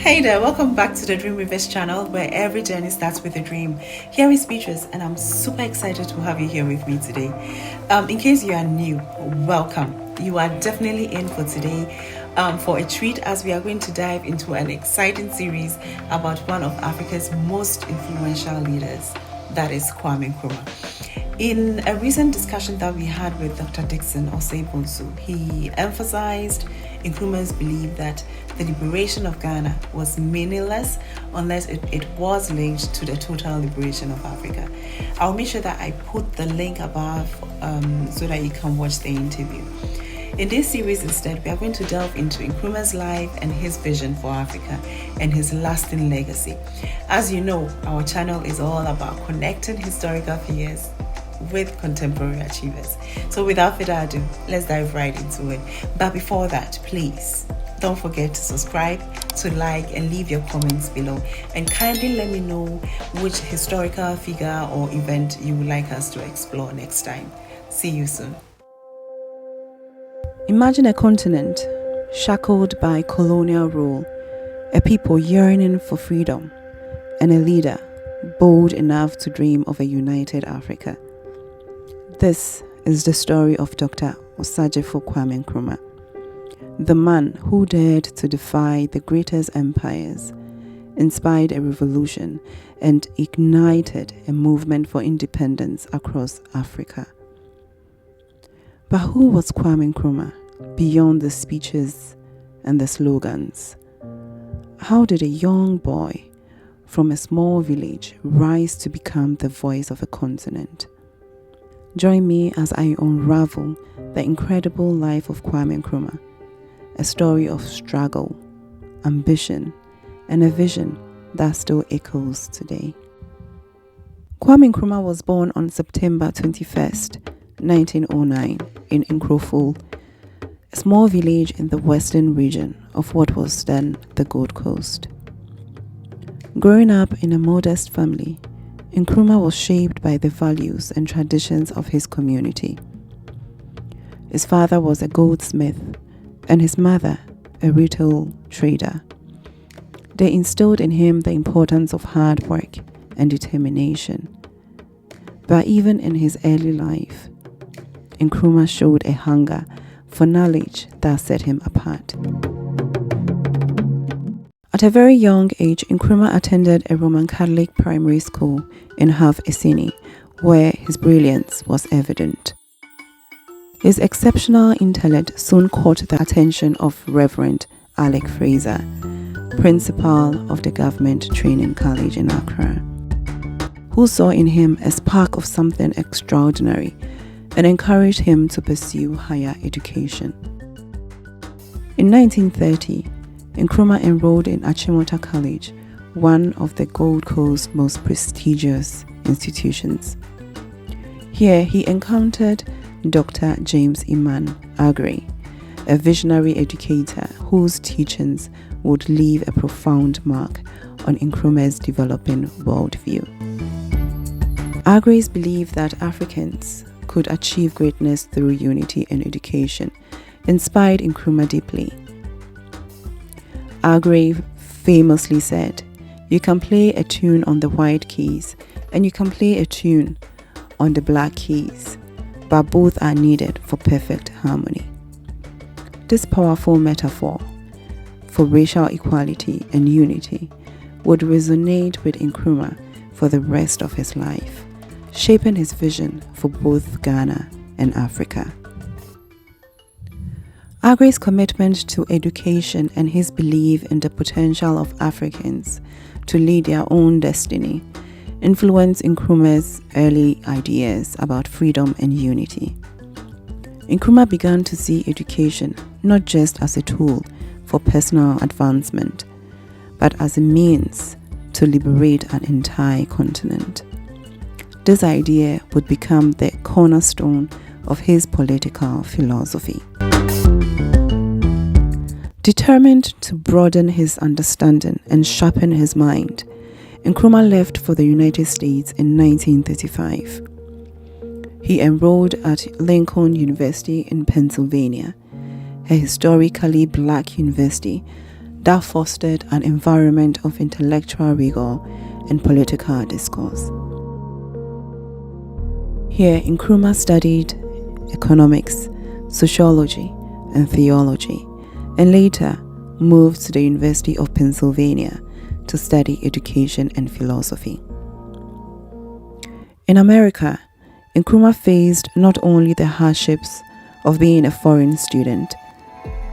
Hey there, welcome back to the Dream Weavers channel where every journey starts with a dream. Here is Beatrice and I'm super excited to have you here with me today. In case you are new, welcome. You are definitely in for today for a treat as we are going to dive into an exciting series about one of Africa's most influential leaders, that is Kwame Nkrumah. In a recent discussion that we had with Dr. Dixon Osei-Bonsu, he emphasized Nkrumah's belief that the liberation of Ghana was meaningless unless it was linked to the total liberation of Africa. I'll make sure that I put the link above so that you can watch the interview. In this series instead, we are going to delve into Nkrumah's life and his vision for Africa and his lasting legacy. As you know, our channel is all about connecting historical figures with contemporary achievers. So without further ado, let's dive right into it. But before that, please don't forget to subscribe, to like, and leave your comments below. And kindly let me know which historical figure or event you would like us to explore next time. See you soon. Imagine a continent shackled by colonial rule, a people yearning for freedom, and a leader bold enough to dream of a united Africa. This is the story of Dr. Osagyefo Kwame Nkrumah, the man who dared to defy the greatest empires, inspired a revolution, and ignited a movement for independence across Africa. But who was Kwame Nkrumah beyond the speeches and the slogans? How did a young boy from a small village rise to become the voice of a continent? Join me as I unravel the incredible life of Kwame Nkrumah, a story of struggle, ambition, and a vision that still echoes today. Kwame Nkrumah was born on September 21st, 1909 in Nkroful, a small village in the western region of what was then the Gold Coast. Growing up in a modest family, Nkrumah was shaped by the values and traditions of his community. His father was a goldsmith and his mother a retail trader. They instilled in him the importance of hard work and determination. But even in his early life, Nkrumah showed a hunger for knowledge that set him apart. At a very young age, Nkrumah attended a Roman Catholic primary school in Half Esini, where his brilliance was evident. His exceptional intellect soon caught the attention of Reverend Alec Fraser, principal of the Government Training College in Accra, who saw in him a spark of something extraordinary and encouraged him to pursue higher education. In 1930, Nkrumah enrolled in Achimota College, one of the Gold Coast's most prestigious institutions. Here he encountered Dr. James Iman Aggrey, a visionary educator whose teachings would leave a profound mark on Nkrumah's developing worldview. Aggrey's belief that Africans could achieve greatness through unity and education inspired Nkrumah deeply. Aggrey famously said, "You can play a tune on the white keys and you can play a tune on the black keys, but both are needed for perfect harmony." This powerful metaphor for racial equality and unity would resonate with Nkrumah for the rest of his life, shaping his vision for both Ghana and Africa. Aggrey's commitment to education and his belief in the potential of Africans to lead their own destiny influenced Nkrumah's early ideas about freedom and unity. Nkrumah began to see education not just as a tool for personal advancement, but as a means to liberate an entire continent. This idea would become the cornerstone of his political philosophy. Determined to broaden his understanding and sharpen his mind, Nkrumah left for the United States in 1935. He enrolled at Lincoln University in Pennsylvania, a historically black university that fostered an environment of intellectual rigor and political discourse. Here, Nkrumah studied economics, sociology, and theology, and later moved to the University of Pennsylvania to study education and philosophy. In America, Nkrumah faced not only the hardships of being a foreign student,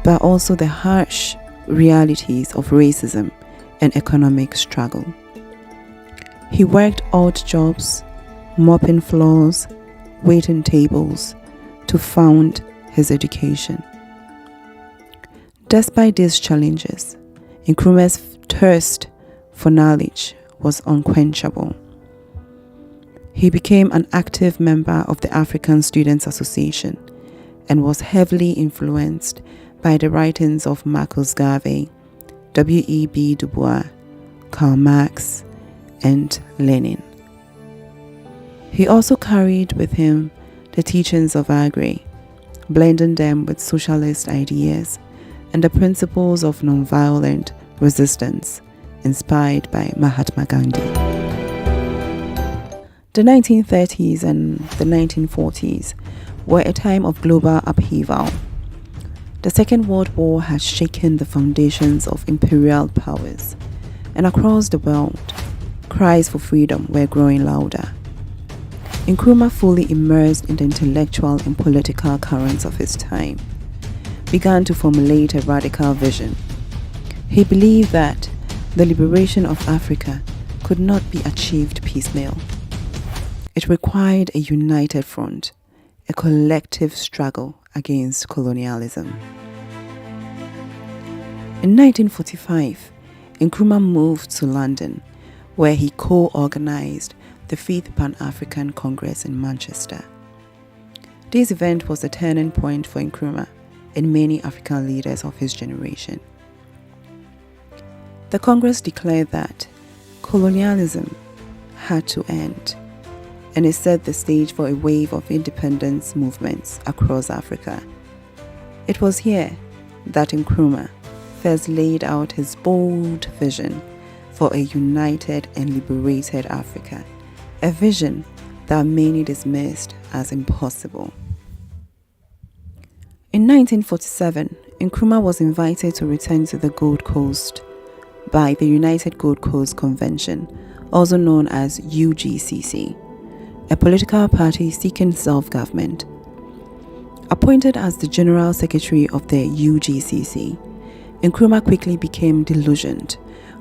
but also the harsh realities of racism and economic struggle. He worked odd jobs, mopping floors, waiting tables, to fund his education. Despite these challenges, Nkrumah's thirst for knowledge was unquenchable. He became an active member of the African Students Association and was heavily influenced by the writings of Marcus Garvey, W.E.B. Du Bois, Karl Marx, and Lenin. He also carried with him the teachings of Agre, blending them with socialist ideas and the principles of nonviolent resistance inspired by Mahatma Gandhi. The 1930s and the 1940s were a time of global upheaval. The Second World War had shaken the foundations of imperial powers, and across the world, cries for freedom were growing louder. Nkrumah, fully immersed in the intellectual and political currents of his time, began to formulate a radical vision. He believed that the liberation of Africa could not be achieved piecemeal. It required a united front, a collective struggle against colonialism. In 1945, Nkrumah moved to London, where he co-organized the 5th Pan-African Congress in Manchester. This event was a turning point for Nkrumah and many African leaders of his generation. The Congress declared that colonialism had to end, and it set the stage for a wave of independence movements across Africa. It was here that Nkrumah first laid out his bold vision for a united and liberated Africa, a vision that many dismissed as impossible. In 1947, Nkrumah was invited to return to the Gold Coast by the United Gold Coast Convention, also known as UGCC, a political party seeking self-government. Appointed as the General Secretary of the UGCC, Nkrumah quickly became disillusioned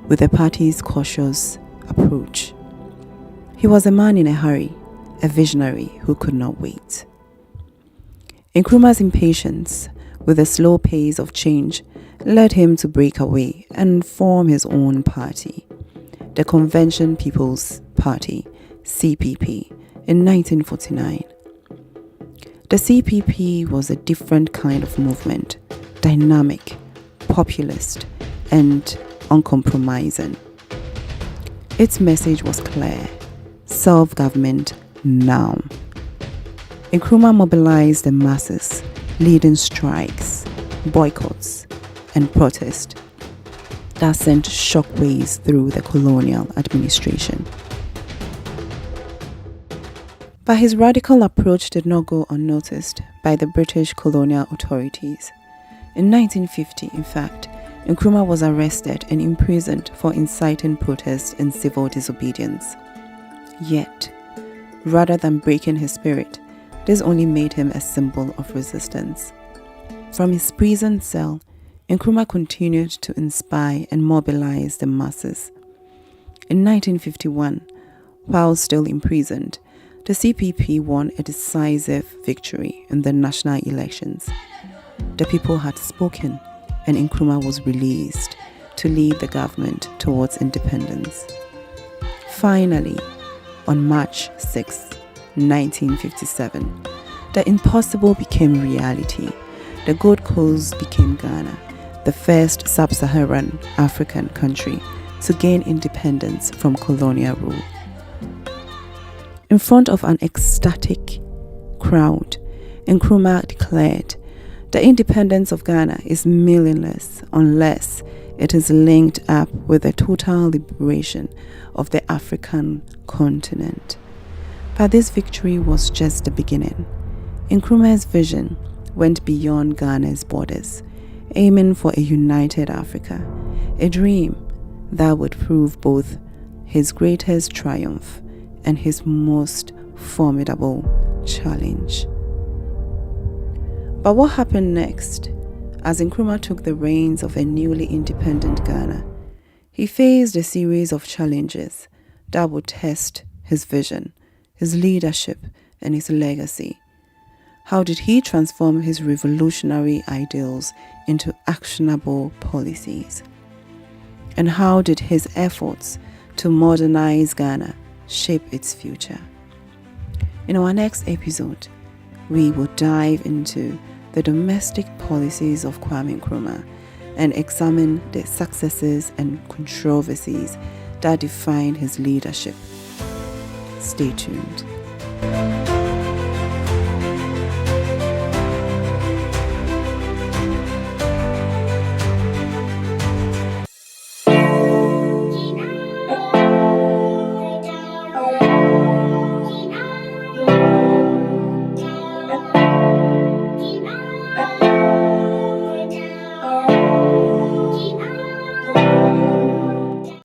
with the party's cautious approach. He was a man in a hurry, a visionary who could not wait. Nkrumah's impatience with the slow pace of change led him to break away and form his own party, the Convention People's Party, CPP, in 1949. The CPP was a different kind of movement, dynamic, populist, and uncompromising. Its message was clear: self-government now. Nkrumah mobilized the masses, leading strikes, boycotts, and protests that sent shockwaves through the colonial administration. But his radical approach did not go unnoticed by the British colonial authorities. In 1950, in fact, Nkrumah was arrested and imprisoned for inciting protest and civil disobedience. Yet, rather than breaking his spirit, this only made him a symbol of resistance. From his prison cell, Nkrumah continued to inspire and mobilize the masses. In 1951, while still imprisoned, the CPP won a decisive victory in the national elections. The people had spoken, and Nkrumah was released to lead the government towards independence. Finally, on March 6, 1957, the impossible became reality. The Gold Coast became Ghana, the first sub-Saharan African country to gain independence from colonial rule. In front of an ecstatic crowd, Nkrumah declared, "The independence of Ghana is meaningless unless it is linked up with the total liberation of the African continent. But this victory was just the beginning. Nkrumah's vision went beyond Ghana's borders, aiming for a united Africa, a dream that would prove both his greatest triumph and his most formidable challenge. But what happened next? As Nkrumah took the reins of a newly independent Ghana, he faced a series of challenges that would test his vision, his leadership, and his legacy. How did he transform his revolutionary ideals into actionable policies? And how did his efforts to modernize Ghana shape its future? In our next episode, we will dive into the domestic policies of Kwame Nkrumah and examine the successes and controversies that define his leadership. Stay tuned.